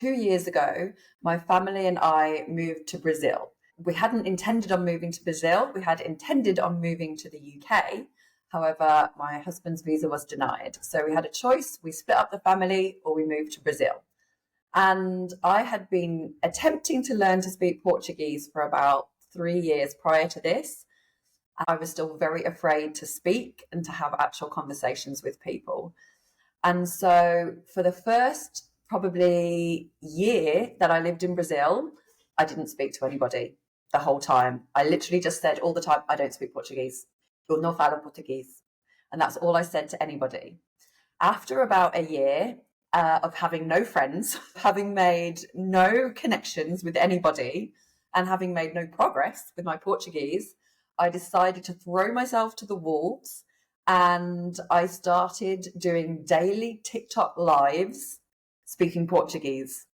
2 years ago, my family and I moved to Brazil. We hadn't intended on moving to Brazil. We had intended on moving to the UK. However, my husband's visa was denied. So we had a choice. We split up the family or we moved to Brazil. And I had been attempting to learn to speak Portuguese for about 3 years prior to this. I was still very afraid to speak and to have actual conversations with people. And so for the first probably year that I lived in Brazil, I didn't speak to anybody the whole time. I literally just said all the time, I don't speak Portuguese. Eu não falo português. And that's all I said to anybody. After about a year of having no friends, having made no connections with anybody, and having made no progress with my Portuguese, I decided to throw myself to the wolves, and I started doing daily TikTok lives speaking Portuguese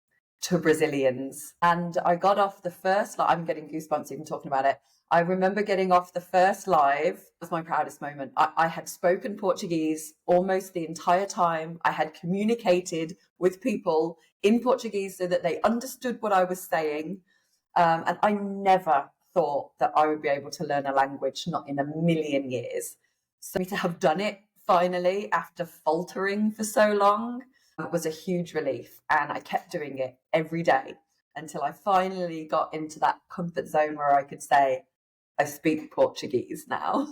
to Brazilians. And I got off the first, I'm getting goosebumps even talking about it. I remember getting off the first live. It was my proudest moment. I had spoken Portuguese almost the entire time. I had communicated with people in Portuguese so that they understood what I was saying. And I never thought that I would be able to learn a language, not in a million years. So to have done it finally after faltering for so long was a huge relief. And I kept doing it every day until I finally got into that comfort zone where I could say, I speak Portuguese now.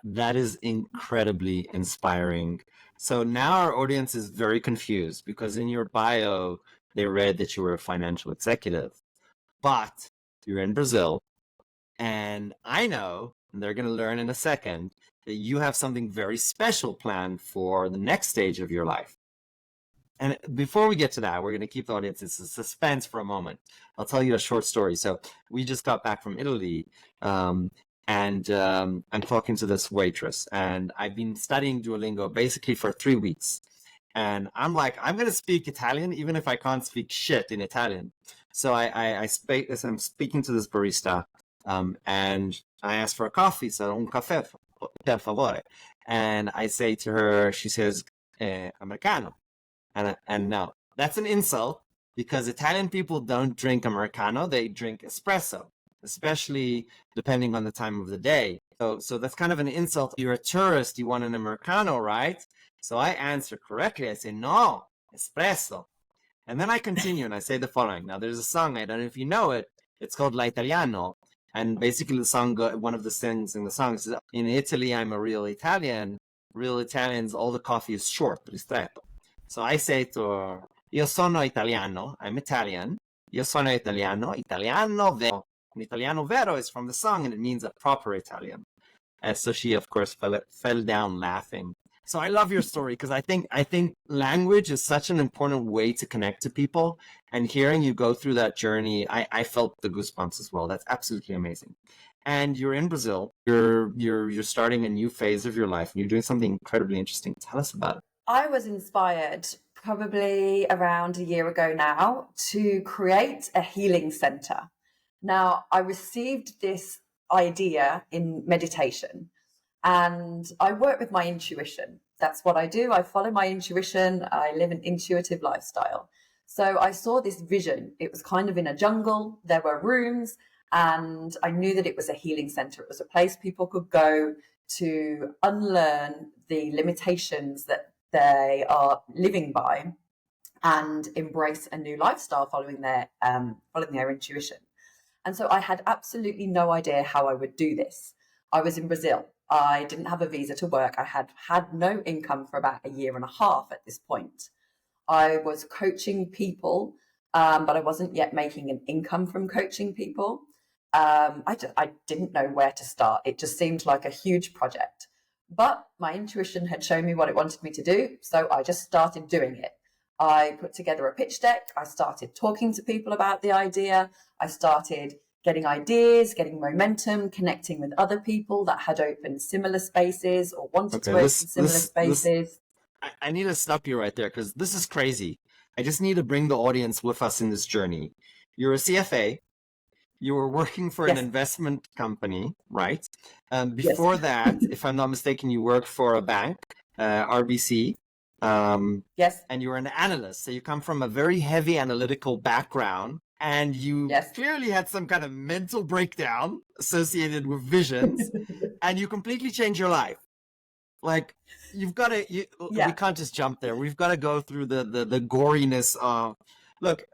That is incredibly inspiring. So now our audience is very confused because in your bio, they read that you were a financial executive, but you're in Brazil. And I know, and they're going to learn in a second, that you have something very special planned for the next stage of your life. And before we get to that, we're going to keep the audience in suspense for a moment. I'll tell you a short story. So we just got back from Italy, and I'm talking to this waitress, and I've been studying Duolingo basically for 3 weeks. And I'm like, I'm going to speak Italian, even if I can't speak shit in Italian. So I'm speaking to this barista, and I asked for a coffee, so un caffè, per favore. And I say to her, she says, Americano. And now that's an insult because Italian people don't drink Americano, they drink espresso, especially depending on the time of the day. So that's kind of an insult. You're a tourist, you want an Americano, right? So I answer correctly. I say, no, espresso. And then I continue and I say the following. Now there's a song, I don't know if you know it. It's called L'Italiano. And basically the song, one of the things in the song is, in Italy, I'm a real Italian. Real Italians, all the coffee is short, ristretto. So I say to her, io sono italiano, I'm Italian. Io sono italiano, italiano vero. And italiano vero is from the song and it means a proper Italian. And so she, of course, fell down laughing. So I love your story because I think language is such an important way to connect to people. And hearing you go through that journey, I felt the goosebumps as well. That's absolutely amazing. And you're in Brazil. You're starting a new phase of your life and you're doing something incredibly interesting. Tell us about it. I was inspired probably around a year ago now to create a healing center. Now, I received this idea in meditation and I work with my intuition. That's what I do. I follow my intuition. I live an intuitive lifestyle. So I saw this vision. It was kind of in a jungle. There were rooms and I knew that it was a healing center. It was a place people could go to unlearn the limitations that they are living by and embrace a new lifestyle following their intuition. And so I had absolutely no idea how I would do this. I was in Brazil. I didn't have a visa to work. I had no income for about a year and a half at this point. I was coaching people, but I wasn't yet making an income from coaching people. I didn't know where to start. It just seemed like a huge project. But my intuition had shown me what it wanted me to do, so I just started doing it. I put together a pitch deck. I started talking to people about the idea. I started getting ideas, getting momentum, connecting with other people that had opened similar spaces or wanted to open similar spaces. I need to stop you right there because this is crazy. I just need to bring the audience with us in this journey. You're a CFA. You were working for an investment company, right? Before that, if I'm not mistaken, you worked for a bank, RBC. Yes. And you're an analyst. So you come from a very heavy analytical background, and you Yes. clearly had some kind of mental breakdown associated with visions, and you completely change your life. Like, you've got to, we Yeah. can't just jump there. We've got to go through the goriness of, look,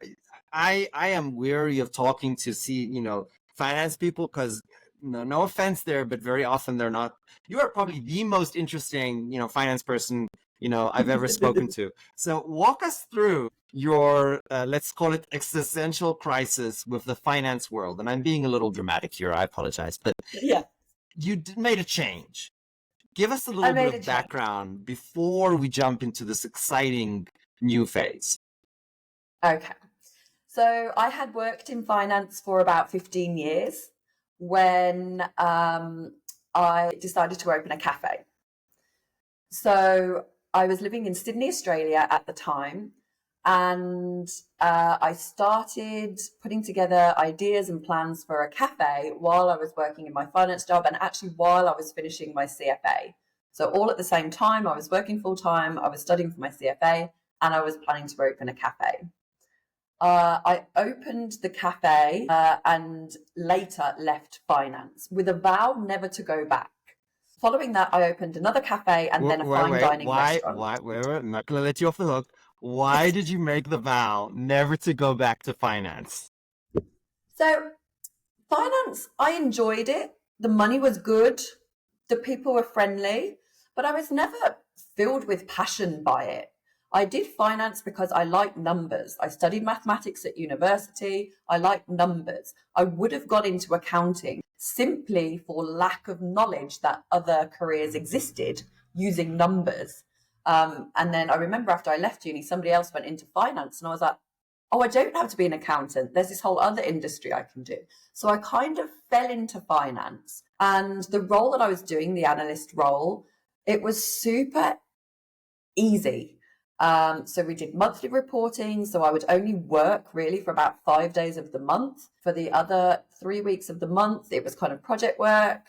I am weary of talking to finance people, because no offense there, but very often they're not. You are probably the most interesting, finance person, I've ever spoken to. So walk us through your, let's call it existential crisis with the finance world. And I'm being a little dramatic here. I apologize, but Yeah. you made a change. Give us a I little bit made a of change. background before we jump into this exciting new phase. Okay. So I had worked in finance for about 15 years when I decided to open a cafe. So I was living in Sydney, Australia at the time, and I started putting together ideas and plans for a cafe while I was working in my finance job, and actually while I was finishing my CFA. So all at the same time, I was working full time, I was studying for my CFA, and I was planning to open a cafe. I opened the cafe and later left finance with a vow never to go back. Following that, I opened another cafe and then a fine dining restaurant. Wait, I'm not going to let you off the hook. Why did you make the vow never to go back to finance? So, finance, I enjoyed it. The money was good. The people were friendly, but I was never filled with passion by it. I did finance because I like numbers. I studied mathematics at university. I like numbers. I would have got into accounting simply for lack of knowledge that other careers existed using numbers. And then I remember after I left uni, somebody else went into finance, and I was like, oh, I don't have to be an accountant. There's this whole other industry I can do. So I kind of fell into finance. And the role that I was doing, the analyst role, it was super easy. So we did monthly reporting. So I would only work really for about 5 days of the month. For the other 3 weeks of the month, it was kind of project work.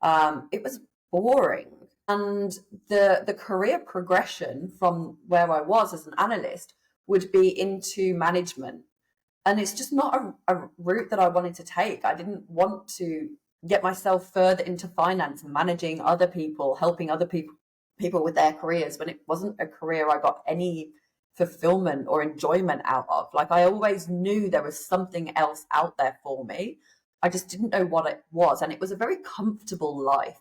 It was boring. And the career progression from where I was as an analyst would be into management. And it's just not a route that I wanted to take. I didn't want to get myself further into finance and managing other people, helping other people with their careers, when it wasn't a career I got any fulfillment or enjoyment out of. Like, I always knew there was something else out there for me. I just didn't know what it was. And it was a very comfortable life,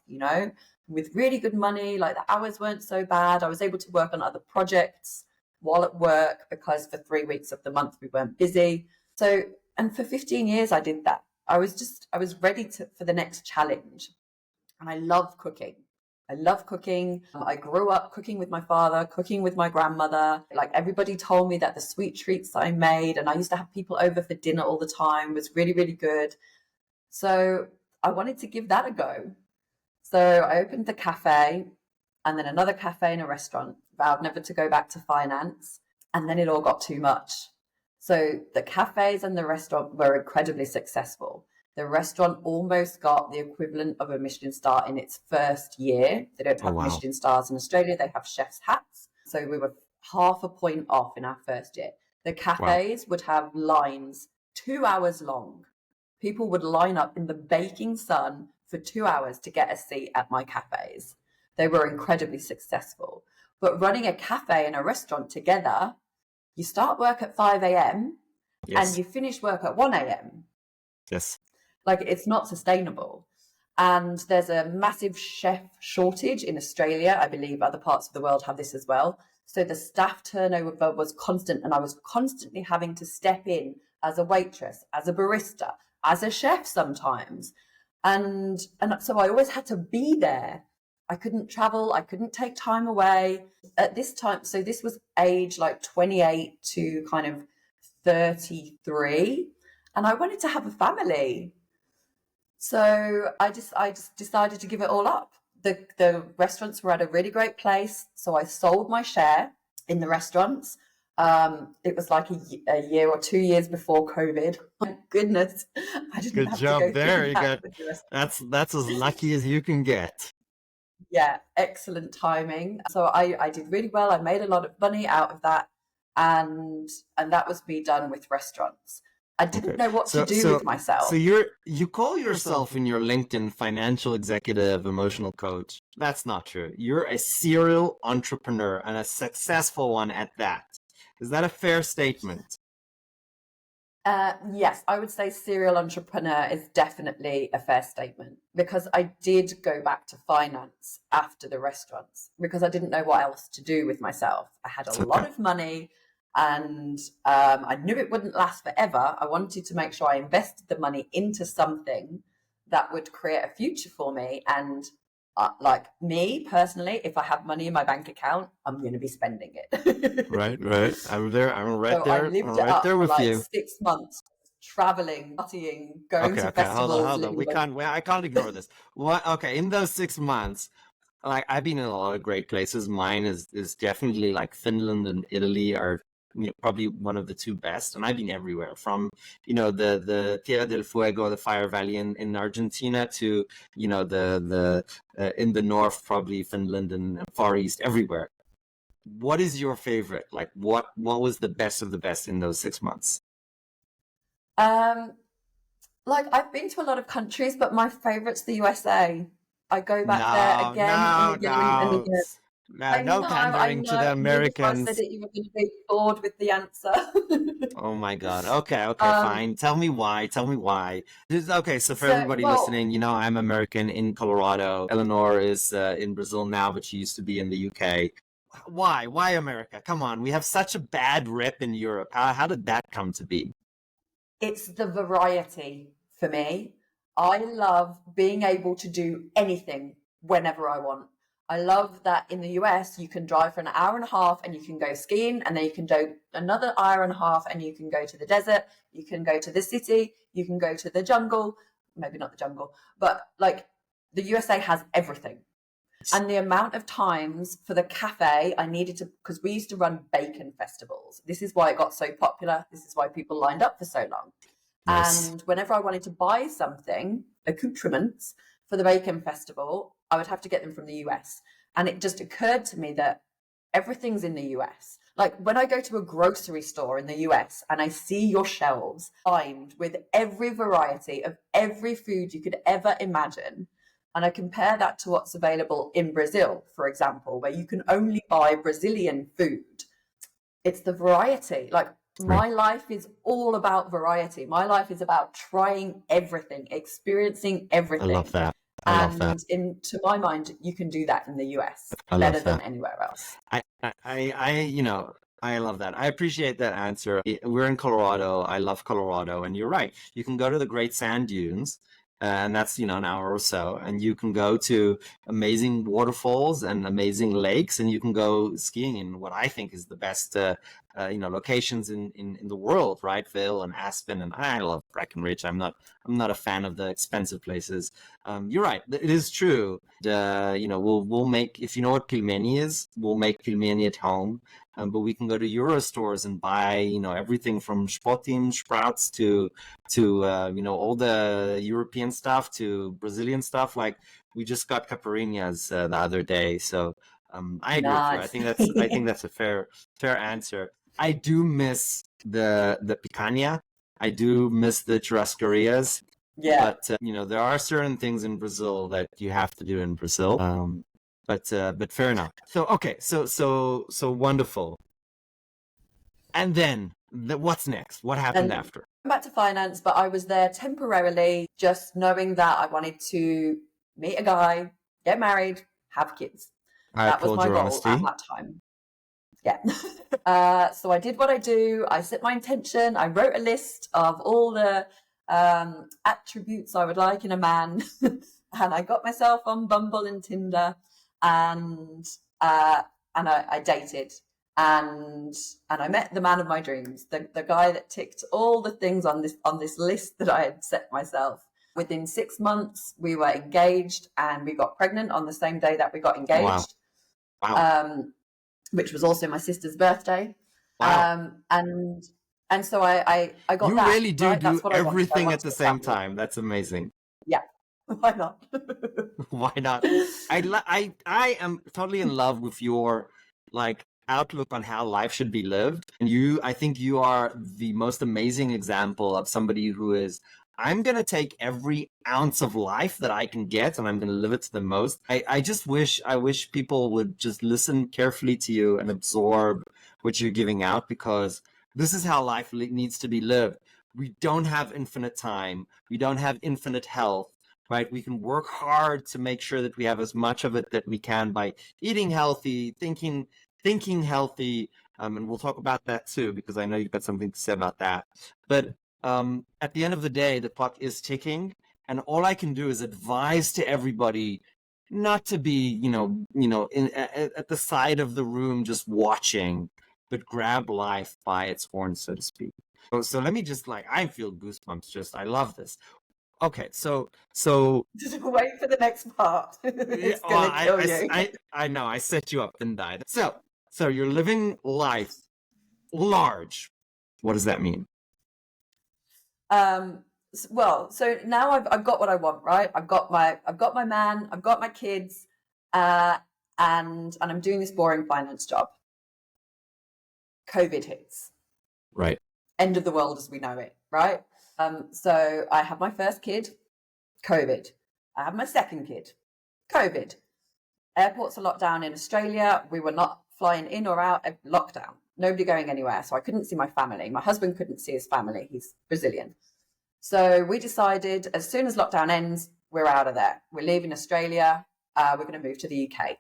with really good money. Like, the hours weren't so bad. I was able to work on other projects while at work because for 3 weeks of the month we weren't busy. So, and for 15 years I did that. I was ready for the next challenge. And I love cooking. I love cooking. I grew up cooking with my father, cooking with my grandmother. Like, everybody told me that the sweet treats I made, and I used to have people over for dinner all the time, was really, really good. So I wanted to give that a go. So I opened the cafe, and then another cafe and a restaurant. Vowed never to go back to finance. And then it all got too much. So the cafes and the restaurant were incredibly successful. The restaurant almost got the equivalent of a Michelin star in its first year. They don't have Michelin stars in Australia. They have chef's hats. So we were half a point off in our first year. The cafes would have lines 2 hours long. People would line up in the baking sun for 2 hours to get a seat at my cafes. They were incredibly successful. But running a cafe and a restaurant together, you start work at 5 a.m. and you finish work at 1 a.m. Yes. Like, it's not sustainable. And there's a massive chef shortage in Australia. I believe other parts of the world have this as well. So the staff turnover was constant, and I was constantly having to step in as a waitress, as a barista, as a chef sometimes. And so I always had to be there. I couldn't travel. I couldn't take time away at this time. So this was age like 28 to kind of 33. And I wanted to have a family. So I just decided to give it all up. The restaurants were at a really great place. So I sold my share in the restaurants. It was like a year or 2 years before COVID. My goodness, I didn't Good have job to go there. through You that. got that's as lucky as you can get. Yeah, excellent timing. So I did really well. I made a lot of money out of that, and that was me done with restaurants. I didn't Okay. know what to So do with so so myself. you call yourself in your LinkedIn financial executive, emotional coach. That's not true. You're a serial entrepreneur and a successful one at that. Is that a fair statement? Yes, I would say serial entrepreneur is definitely a fair statement because I did go back to finance after the restaurants because I didn't know what else to do with myself. I had a It's lot okay. of money and I knew it wouldn't last forever. I wanted to make sure I invested the money into something that would create a future for me. And like me personally, if I have money in my bank account, I'm going to be spending it. Right, right. I'm there. I'm right So I there. I'm lived it right up there for with like you. 6 months, traveling, partying, going Okay, to okay. Hold on, festivals, hold on. living like, I can't ignore this. What? Okay, in those 6 months, like I've been in a lot of great places. Mine is definitely like Finland and Italy are probably one of the two best. And I've been everywhere from the Tierra del Fuego, the Fire Valley in Argentina to the in the north probably Finland and Far East everywhere. What is your favorite? Like what was the best of the best in those 6 months? um, like I've been to a lot of countries, but my favorite's the USA. I go back there No, again and no, again and no, again. no, no I pandering to know. the I knew before I said Americans. it, you were going to be bored with the answer. Oh my God. Okay, okay, um, fine. Tell me why. Tell me why. Okay, so for so, everybody well, listening, I'm American in Colorado. Eleanor is in Brazil now, but she used to be in the UK. Why? Why America? Come on, we have such a bad rep in Europe. How did that come to be? it's the variety for me. I love being able to do anything whenever I want. I love that in the US, you can drive for an hour and a half and you can go skiing, and then you can do another hour and a half and you can go to the desert, you can go to the city, you can go to the jungle, maybe not the jungle, but like the USA has everything. And the amount of times for the cafe I needed to, because we used to run bacon festivals. This is why it got so popular. This is why people lined up for so long. Nice. And whenever I wanted to buy something, accoutrements for the bacon festival, I would have to get them from the US. And it just occurred to me that everything's in the US. Like when I go to a grocery store in the US and I see your shelves lined with every variety of every food you could ever imagine, and I compare that to what's available in Brazil, for example, where you can only buy Brazilian food, it's the variety. Like Right. my life is all about variety. My life is about trying everything, experiencing I love everything. that. I love that. And to my mind, you can do that in the US I better love than that. anywhere else. I love that. I appreciate that answer. We're in Colorado. I love Colorado. And you're right. You can go to the Great Sand Dunes, and that's, an hour or so. And you can go to amazing waterfalls and amazing lakes, and you can go skiing in what I think is the best, locations in the world, right? Vail and Aspen. And I love Breckenridge. I'm not a fan of the expensive places. You're right. It is true. We'll make, if you know what pilmeni is, we'll make pilmeni at home. But we can go to Euro stores and buy, everything from Spotin sprouts to all the European stuff to Brazilian stuff. Like we just got caipirinhas the other day. So I agree with you. I Nice. think that's a fair answer. I do miss the picanha. I do miss the churrascarias. Yeah. But there are certain things in Brazil that you have to do in Brazil. But fair enough. So okay, so wonderful. And then what's next? What happened And after? back to finance, but I was there temporarily, just knowing that I wanted to meet a guy, get married, have kids. I That was applaud my your goal at honesty. that time. Yeah. So I did what I do. I set my intention. I wrote a list of all the attributes I would like in a man, and I got myself on Bumble and Tinder, and uh, I dated, and I met the man of my dreams, the guy that ticked all the things on this list that I had set myself. Within 6 months, we were engaged, and we got pregnant on the same day that we got Wow. engaged. Wow. Which was also my sister's birthday. Wow. And so I got You that really do right. do That's what I wanted. I everything at wanted the a same family. time. That's amazing. Yeah. Why not? Why not? I am totally in love with your like outlook on how life should be lived. And I think you are the most amazing example of somebody who is, I'm gonna take every ounce of life that I can get and I'm gonna live it to the most. I wish people would just listen carefully to you and absorb what you're giving out, because this is how life needs to be lived. We don't have infinite time. We don't have infinite health, right? We can work hard to make sure that we have as much of it that we can by eating healthy, thinking healthy, and we'll talk about that too, because I know you've got something to say about that. But at the end of the day, the clock is ticking, and all I can do is advise to everybody not to be, at the side of the room just watching, but grab life by its horns, so to speak. So let me just I feel goosebumps. I love this. Okay, so Just wait for the next part. It's oh, gonna kill you. I know I set you up and died. So you're living life large. What does that mean? Well, so now I've got what I want, right? I've got my man, I've got my kids, and I'm doing this boring finance job. COVID hits. Right. End of the world as we know it, right? So I have my first kid, COVID. I have my second kid, COVID. Airports are locked down in Australia. We were not flying in or out, lockdown. Nobody going anywhere. So I couldn't see my family. My husband couldn't see his family. He's Brazilian. So we decided as soon as lockdown ends, we're out of there. We're leaving Australia. We're going to move to the UK.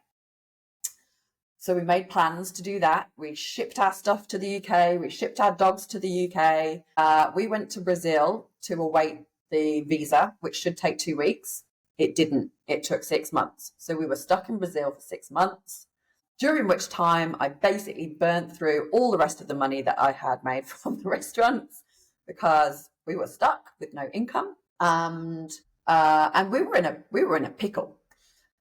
So we made plans to do that. We shipped our stuff to the UK. We shipped our dogs to the UK. We went to Brazil to await the visa, which should take 2 weeks. It didn't. It took 6 months. So we were stuck in Brazil for 6 months, during which time I basically burnt through all the rest of the money that I had made from the restaurants, because we were stuck with no income, and we were in a pickle.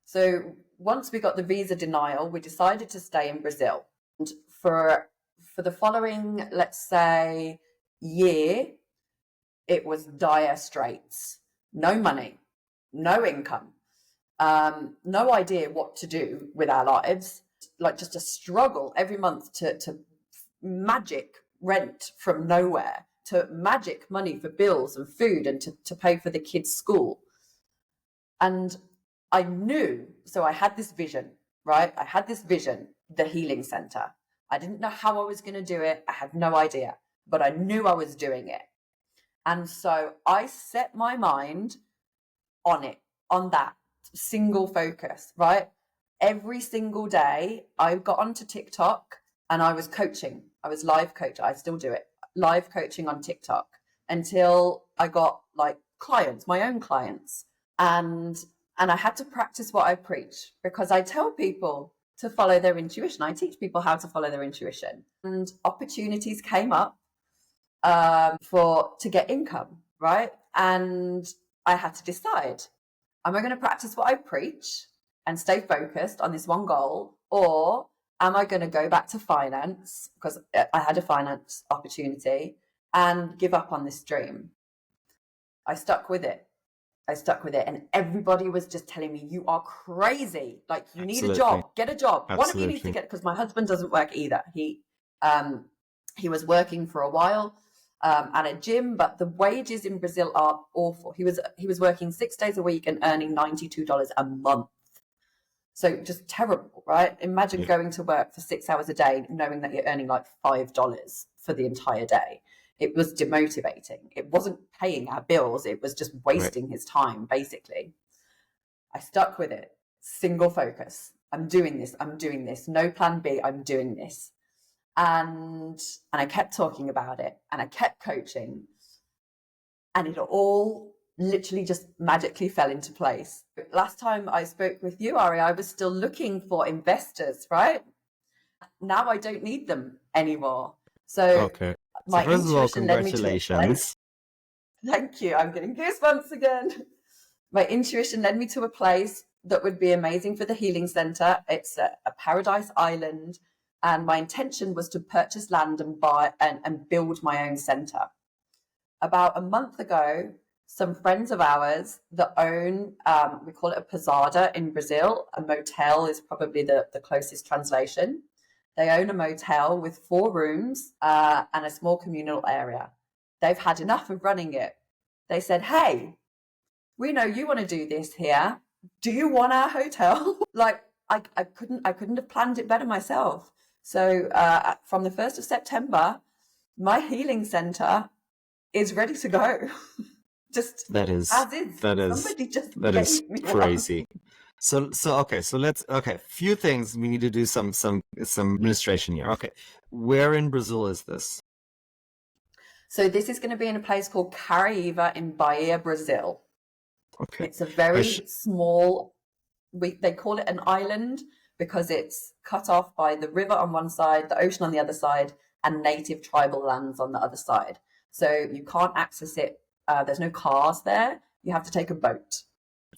So once we got the visa denial, we decided to stay in Brazil. And for the following, let's say, year, it was dire straits. No money, no income, no idea what to do with our lives. Like just a struggle every month to magic rent from nowhere, to magic money for bills and food, and to pay for the kids' school. And I knew, so I had this vision, right? I had this vision, the healing center. I didn't know how I was going to do it. I had no idea, but I knew I was doing it. And so I set my mind on it, on that single focus, right? Every single day I got onto TikTok and I was coaching. I was live coach. I still do it. Live coaching on TikTok until I got clients, my own clients. And I had to practice what I preach, because I tell people to follow their intuition. I teach people how to follow their intuition. And opportunities came up to get income, right? And I had to decide, am I going to practice what I preach and stay focused on this one goal, or am I going to go back to finance, because I had a finance opportunity, and give up on this dream? I stuck with it. And everybody was just telling me, you are crazy. You need a job, get a job. Absolutely. One of you needs to get, because my husband doesn't work either. He was working for a while at a gym, but the wages in Brazil are awful. He was working 6 days a week and earning $92 a month. So just terrible, right? Imagine going to work for 6 hours a day, knowing that you're earning $5 for the entire day. It was demotivating. It wasn't paying our bills. It was just wasting his time, basically. I stuck with it. Single focus. I'm doing this. No plan B. I'm doing this. And I kept talking about it, and I kept coaching, and it all literally just magically fell into place. Last time I spoke with you, Ari, I was still looking for investors, right? Now I don't need them anymore. So my first of all, intuition led me to a place. Thank you. I'm getting goosebumps again. My intuition led me to a place that would be amazing for the healing center. It's a paradise island. And my intention was to purchase land and buy and build my own center. About a month ago, some friends of ours that own, we call it a posada in Brazil. A motel is probably the closest translation. They own a motel with 4 rooms and a small communal area. They've had enough of running it. They said, hey, we know you want to do this here. Do you want our hotel? Like, I couldn't have planned it better myself. So from the 1st of September, my healing center is ready to go. Just that is Somebody just that is gave me crazy. one. So let's few things we need to do some administration here. Okay, where in Brazil is this? So this is going to be in a place called Caraíva in Bahia, Brazil. Okay, it's a very small. They call it an island because it's cut off by the river on one side, the ocean on the other side, and native tribal lands on the other side. So you can't access it. There's no cars there. You have to take a boat.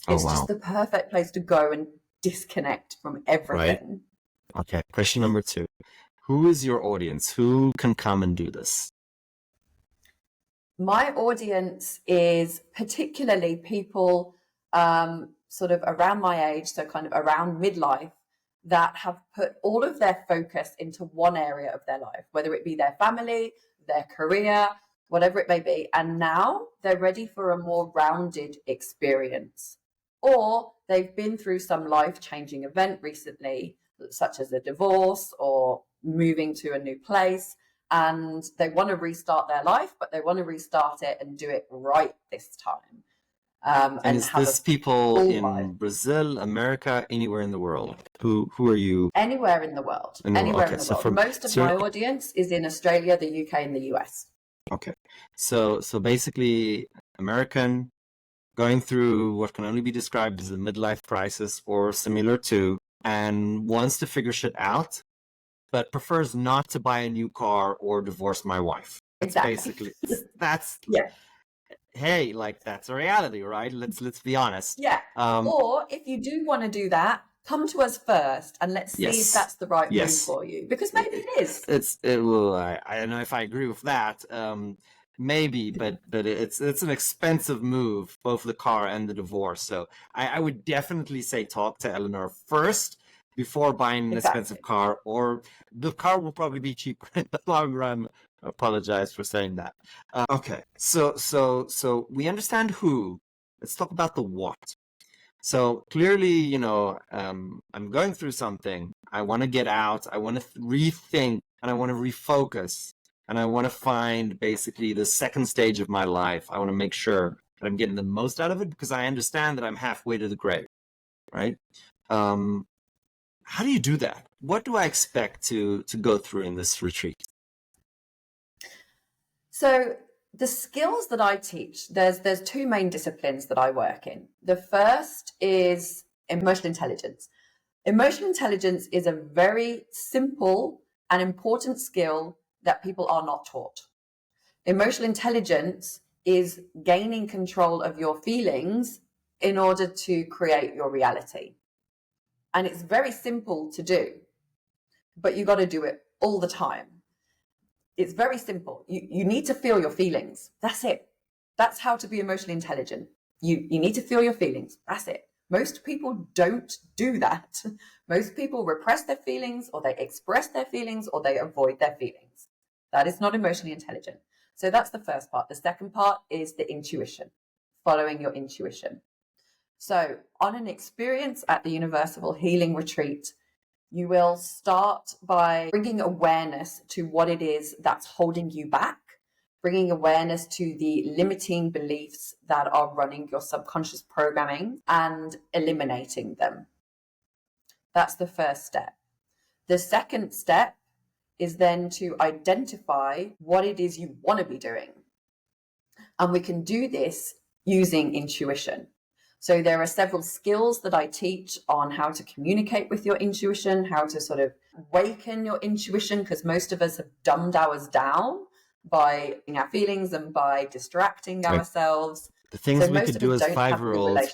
It's just the perfect place to go and disconnect from everything. Right. Okay. Question number 2. Who is your audience? Who can come and do this? My audience is particularly people sort of around my age, so kind of around midlife, that have put all of their focus into one area of their life, whether it be their family, their career, whatever it may be. And now they're ready for a more rounded experience. Or they've been through some life-changing event recently, such as a divorce or moving to a new place, and they want to restart their life, but they want to restart it and do it right this time. And is this people in Brazil, America, anywhere in the world? Who are you? Anywhere in the world. Anywhere in the world. Most of my audience is in Australia, the UK, and the US. Okay. So basically, American, going through what can only be described as a midlife crisis or similar to, and wants to figure shit out, but prefers not to buy a new car or divorce my wife. Exactly. Basically, yeah. Hey, like, that's a reality, right? Let's be honest. Yeah. Or if you do want to do that, come to us first and let's see if that's the right move for you, because maybe it is. It will. I don't know if I agree with that. Maybe, but it's an expensive move, both the car and the divorce. So I would definitely say talk to Eleanor first before buying an expensive car, or the car will probably be cheaper in the long run. I apologize for saying that. Okay, so we understand who. Let's talk about the what. So clearly, I'm going through something. I want to get out. I want to rethink, and I want to refocus, and I want to find basically the second stage of my life. I want to make sure that I'm getting the most out of it, because I understand that I'm halfway to the grave, right? How do you do that? What do I expect to go through in this retreat? So the skills that I teach, there's 2 main disciplines that I work in. The first is emotional intelligence. Emotional intelligence is a very simple and important skill that people are not taught. Emotional intelligence is gaining control of your feelings in order to create your reality. And it's very simple to do, but you got to do it all the time. It's very simple. You need to feel your feelings. That's it. That's how to be emotionally intelligent. You need to feel your feelings. That's it. Most people don't do that. Most people repress their feelings, or they express their feelings, or they avoid their feelings. That is not emotionally intelligent. So that's the first part. The second part is the intuition, following your intuition. So on an experience at the Universal Healing Retreat, you will start by bringing awareness to what it is that's holding you back, bringing awareness to the limiting beliefs that are running your subconscious programming and eliminating them. That's the first step. The second step is then to identify what it is you want to be doing. And we can do this using intuition. So there are several skills that I teach on how to communicate with your intuition, how to sort of awaken your intuition, because most of us have dumbed ours down by our feelings and by distracting ourselves. The things we could do as 5-year-olds,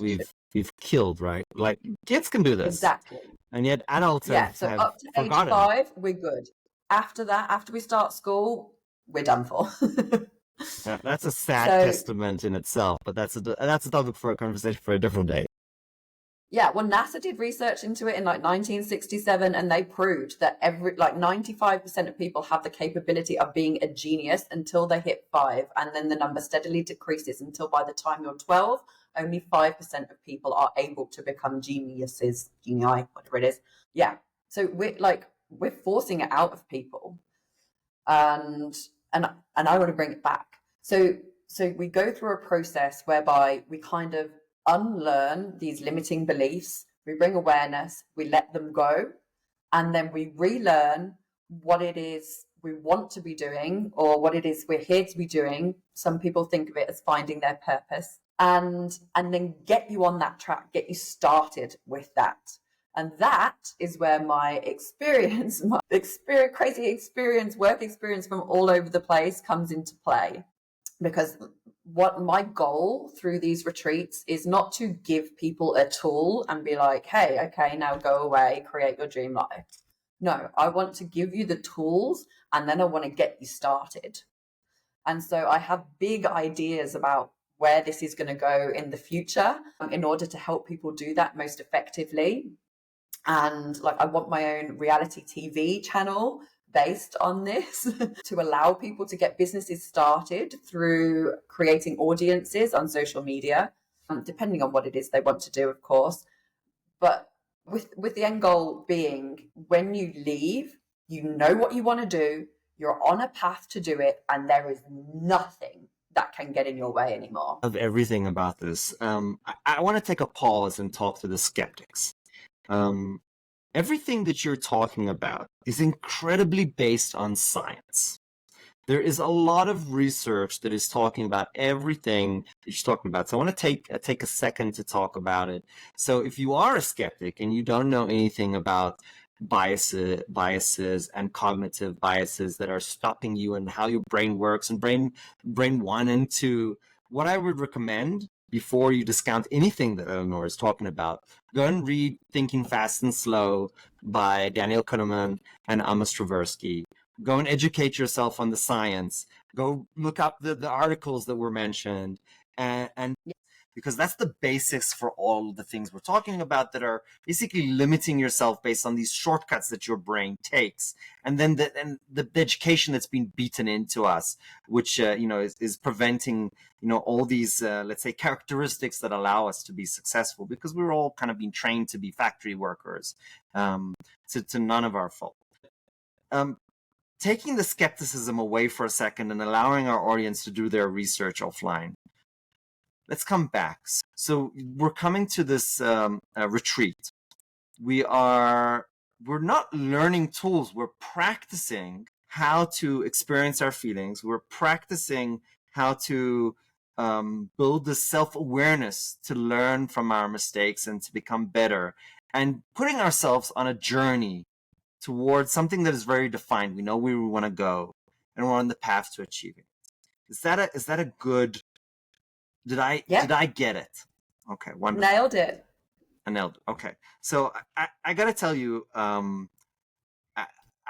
we've killed, right? Like, kids can do this. Exactly. And yet adults have up to forgotten. age 5, we're good. After that, after we start school, we're done for. That's a sad So testament in itself, but that's a topic for a conversation for a different day. yeah, well, NASA did research into it in like 1967, and they proved that 95% of people have the capability of being a genius until they hit 5, and then the number steadily decreases until by the time you're 12, only 5% of people are able to become geniuses, genii, whatever it is. Yeah. So we're forcing it out of people. And I want to bring it back. So we go through a process whereby we kind of unlearn these limiting beliefs, we bring awareness, we let them go, and then we relearn what it is we want to be doing or what it is we're here to be doing. Some people think of it as finding their purpose, and then get you on that track, get you started with that. And that is where my experience, crazy experience, work experience from all over the place comes into play. Because what my goal through these retreats is not to give people a tool and be like, hey, okay, now go away, create your dream life. No, I want to give you the tools and then I want to get you started. And so I have big ideas about where this is going to go in the future in order to help people do that most effectively. And like, I want my own reality TV channel based on this to allow people to get businesses started through creating audiences on social media, depending on what it is they want to do, of course. But with the end goal being, when you leave, you know what you want to do, you're on a path to do it, and there is nothing that can get in your way anymore. Of everything about this, I want to take a pause and talk to the skeptics. Everything that you're talking about is incredibly based on science. There is a lot of research that is talking about everything that you're talking about. So I want to take a second to talk about it. So if you are a skeptic and you don't know anything about biases and cognitive biases that are stopping you and how your brain works and brain 1 and 2, what I would recommend before you discount anything that Eleanor is talking about, go and read Thinking Fast and Slow by Daniel Kahneman and Amos Tversky. Go and educate yourself on the science. Go look up the articles that were mentioned. And because that's the basics for all of the things we're talking about that are basically limiting yourself based on these shortcuts that your brain takes. And then the education that's been beaten into us, which, is preventing, all these, let's say, characteristics that allow us to be successful, because we're all kind of being trained to be factory workers, to none of our fault. Taking the skepticism away for a second and allowing our audience to do their research offline. Let's come back. So we're coming to this retreat. We're not learning tools. We're practicing how to experience our feelings. We're practicing how to build the self-awareness to learn from our mistakes and to become better, and putting ourselves on a journey towards something that is very defined. We know where we want to go, and we're on the path to achieving. Is that a good? Did I get it? Okay, wonderful. Nailed it. I nailed it. Okay, so I got to tell you,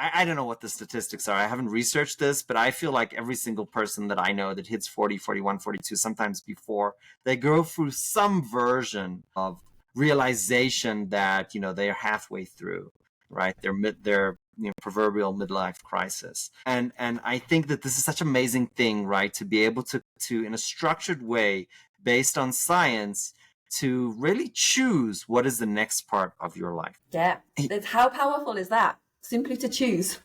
I don't know what the statistics are. I haven't researched this, but I feel like every single person that I know that hits 40, 41, 42, sometimes before, they go through some version of realization that, they're halfway through, right? Their proverbial midlife crisis. And I think that this is such an amazing thing, right? To be able to in a structured way, based on science, to really choose what is the next part of your life. Yeah. How powerful is that? Simply to choose.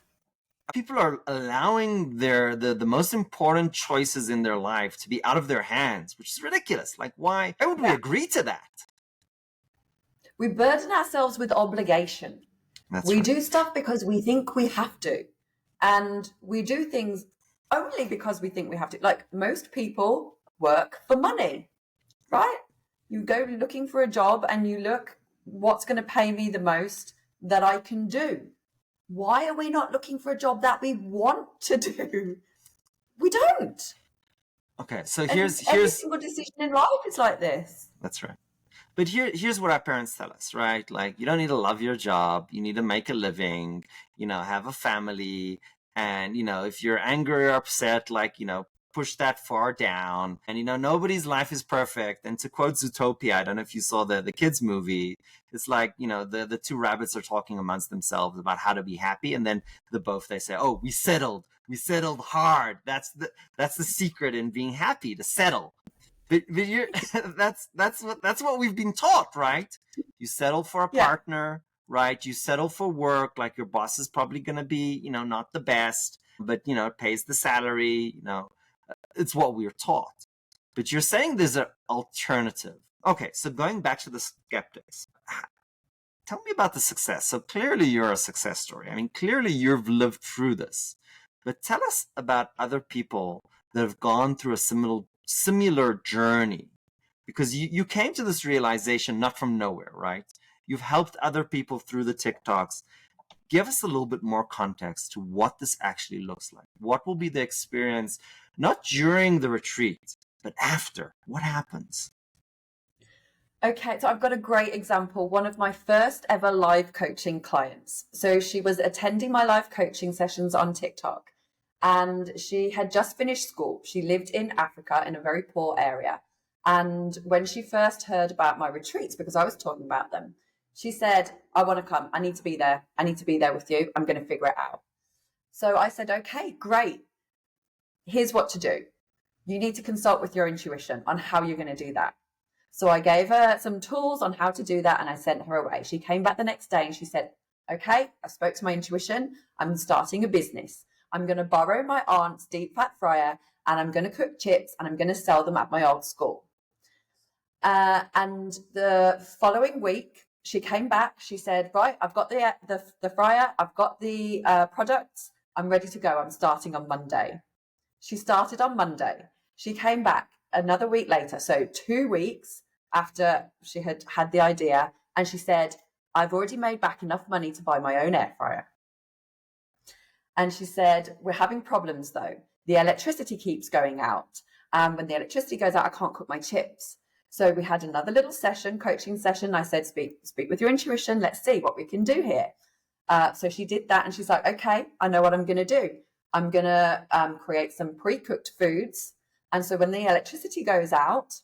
People are allowing the most important choices in their life to be out of their hands, which is ridiculous. Like, why would we agree to that? We burden ourselves with obligation. We do stuff because we think we have to. And we do things only because we think we have to. Like, most people work for money, right? You go looking for a job and you look, what's going to pay me the most that I can do? Why are we not looking for a job that we want to do? We don't. Okay, so every single decision in life is like this. That's right. But here's what our parents tell us, right? Like, you don't need to love your job. You need to make a living, have a family. And, if you're angry or upset, like, push that far down. And, nobody's life is perfect. And to quote Zootopia, I don't know if you saw the kids movie, it's like, the two rabbits are talking amongst themselves about how to be happy. And then they say, oh, we settled hard. That's the secret in being happy, to settle. But you're, that's what we've been taught, right? You settle for a partner, right? You settle for work, like your boss is probably going to be, not the best, but, it pays the salary, it's what we are taught. But you're saying there's an alternative. Okay, so going back to the skeptics, tell me about the success. So clearly you're a success story. I mean, clearly you've lived through this. But tell us about other people that have gone through a similar journey, because you came to this realization not from nowhere, right? You've helped other people through the TikToks. Give us a little bit more context to what this actually looks like. What will be the experience, not during the retreat, but after? What happens? Okay, so I've got a great example. One of my first ever live coaching clients. So she was attending my live coaching sessions on TikTok, and she had just finished school. She lived in Africa in a very poor area. And when she first heard about my retreats, because I was talking about them, she said, I want to come. I need to be there. I need to be there with you. I'm going to figure it out. So I said, okay, great. Here's what to do. You need to consult with your intuition on how you're going to do that. So I gave her some tools on how to do that, and I sent her away. She came back the next day and she said, okay, I spoke to my intuition. I'm starting a business. I'm going to borrow my aunt's deep fat fryer, and I'm going to cook chips, and I'm going to sell them at my old school. And the following week, she came back. She said, right, I've got the fryer. I've got the products. I'm ready to go. I'm starting on Monday. She started on Monday. She came back another week later, so 2 weeks after she had the idea, and she said, I've already made back enough money to buy my own air fryer. And she said, we're having problems though. The electricity keeps going out. When the electricity goes out, I can't cook my chips. So we had another little coaching session. I said, speak with your intuition. Let's see what we can do here. So she did that, and she's like, okay, I know what I'm going to do. I'm going to create some pre-cooked foods. And so when the electricity goes out,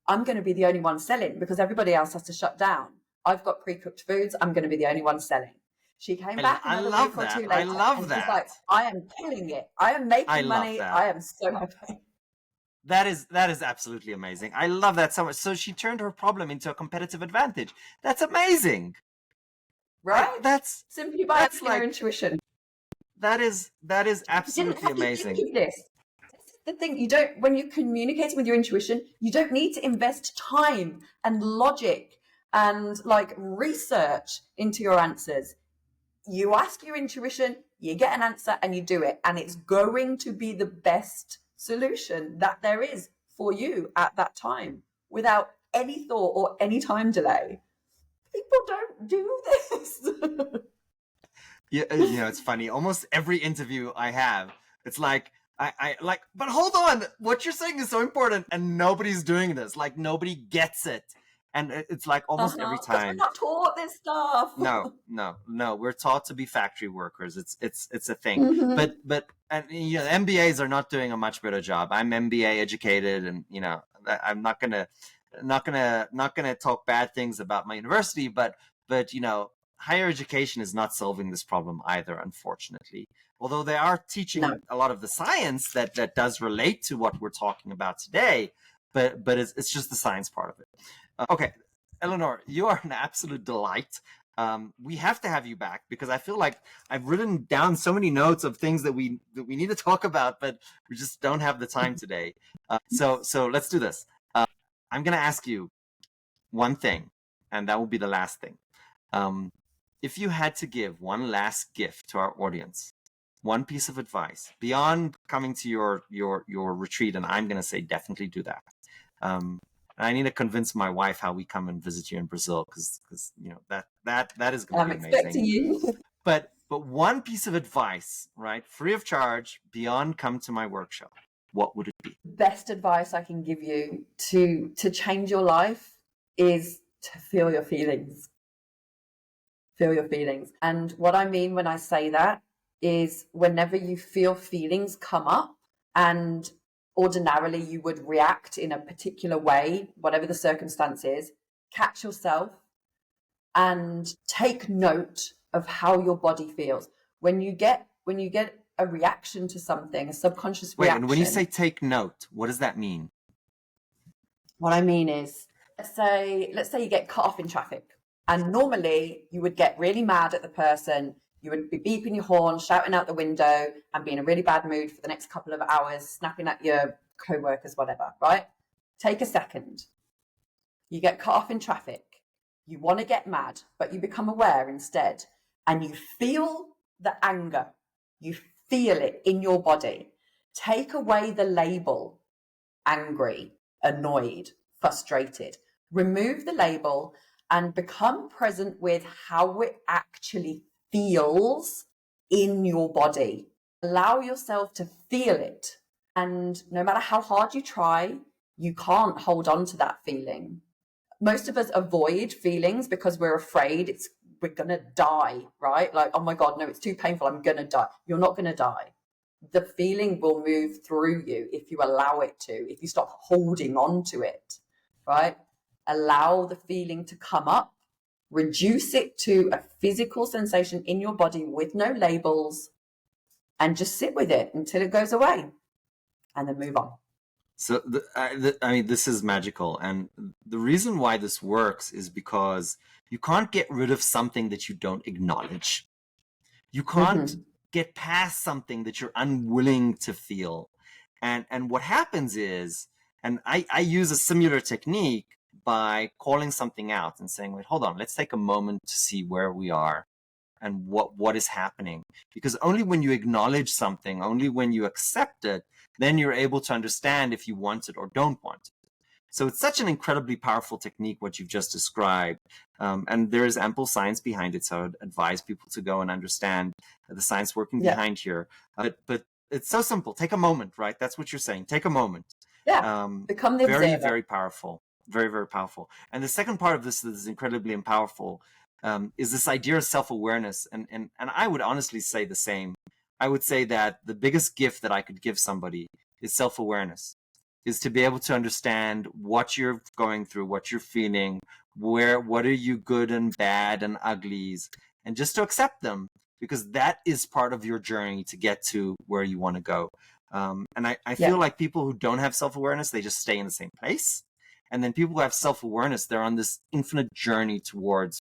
I'm going to be the only one selling, because everybody else has to shut down. I've got pre-cooked foods. I'm going to be the only one selling. She came back another week or two later. I love that. She's like, I am killing it. I am making money. I am so happy. That is absolutely amazing. I love that so much. So she turned her problem into a competitive advantage. That's amazing. Right? That's simply by your intuition. That is absolutely amazing. This is the thing. When you're communicating with your intuition, you don't need to invest time and logic and research into your answers. You ask your intuition, you get an answer, and you do it. And it's going to be the best solution that there is for you at that time, without any thought or any time delay. People don't do this. Yeah, it's funny. Almost every interview I have, it's like, but hold on, what you're saying is so important, and nobody's doing this. Like, nobody gets it. And it's like almost every time. We're not taught this stuff. No. We're taught to be factory workers. It's a thing. Mm-hmm. But MBAs are not doing a much better job. I'm MBA educated, and I'm not gonna talk bad things about my university, but higher education is not solving this problem either, unfortunately. Although they are teaching a lot of the science that does relate to what we're talking about today, but it's just the science part of it. Okay, Eleanor, you are an absolute delight. We have to have you back, because I feel like I've written down so many notes of things that we need to talk about, but we just don't have the time today. So let's do this. I'm going to ask you one thing, and that will be the last thing. If you had to give one last gift to our audience, one piece of advice beyond coming to your retreat, and I'm going to say definitely do that. I need to convince my wife how we come and visit you in Brazil, because that is going to be amazing. I'm expecting you. But one piece of advice, right, free of charge, beyond come to my workshop, what would it be? Best advice I can give you to change your life is to feel your feelings. Feel your feelings. And what I mean when I say that is, whenever you feel feelings come up, and ordinarily you would react in a particular way, whatever the circumstance is, catch yourself and take note of how your body feels. When you get a reaction to something, a subconscious reaction. And when you say take note, what does that mean? What I mean is, let's say you get cut off in traffic, and normally you would get really mad at the person. You would be beeping your horn, shouting out the window, and be in a really bad mood for the next couple of hours, snapping at your co-workers, whatever, right? Take a second. You get cut off in traffic. You want to get mad, but you become aware instead, and you feel the anger. You feel it in your body. Take away the label angry, annoyed, frustrated. Remove the label and become present with how it actually feels in your body. Allow yourself to feel it. And no matter how hard you try, you can't hold on to that feeling. Most of us avoid feelings because we're afraid we're going to die, right? Like, oh my God, no, it's too painful. I'm going to die. You're not going to die. The feeling will move through you if you allow it to, if you stop holding on to it, right? Allow the feeling to come up, reduce it to a physical sensation in your body with no labels, and just sit with it until it goes away, and then move on. So, I mean, this is magical. And the reason why this works is because you can't get rid of something that you don't acknowledge. You can't get past something that you're unwilling to feel. And what happens is, and I use a similar technique by calling something out and saying, wait, hold on, let's take a moment to see where we are and what is happening. Because only when you acknowledge something, only when you accept it, then you're able to understand if you want it or don't want it. So it's such an incredibly powerful technique, what you've just described. And there is ample science behind it. So I would advise people to go and understand the science working behind here. But it's so simple. Take a moment, right? That's what you're saying. Take a moment. Yeah. Become the very, observer. very powerful. Very, very powerful. And the second part of this that is incredibly powerful is this idea of self-awareness. And I would honestly say the same. I would say that the biggest gift that I could give somebody is self-awareness, is to be able to understand what you're going through, what you're feeling, what are you good and bad and uglies, and just to accept them, because that is part of your journey to get to where you want to go. And I feel like people who don't have self-awareness, they just stay in the same place. And then people who have self-awareness, they're on this infinite journey towards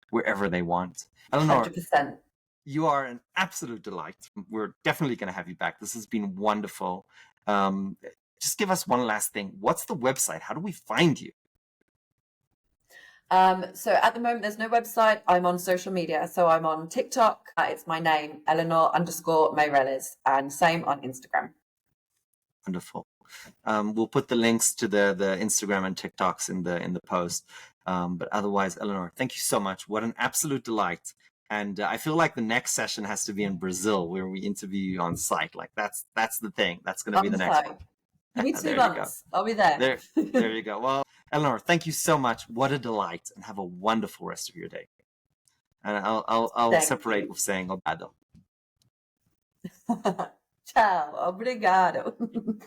wherever they want. Eleanor, 100%. You are an absolute delight. We're definitely going to have you back. This has been wonderful. Just give us one last thing. What's the website? How do we find you? So at the moment, there's no website. I'm on social media. So I'm on TikTok. It's my name, Eleanor_Meireles, and same on Instagram. Wonderful. We'll put the links to the Instagram and TikToks in the post. But otherwise, Eleanor, thank you so much. What an absolute delight. And I feel like the next session has to be in Brazil, where we interview you on site. Like that's the thing. That's going to be the next one. Give me 2 months. I'll be there. There you go. Well, Eleanor, thank you so much. What a delight, and have a wonderful rest of your day. And I'll separate with saying obrigado. Ciao, obrigado.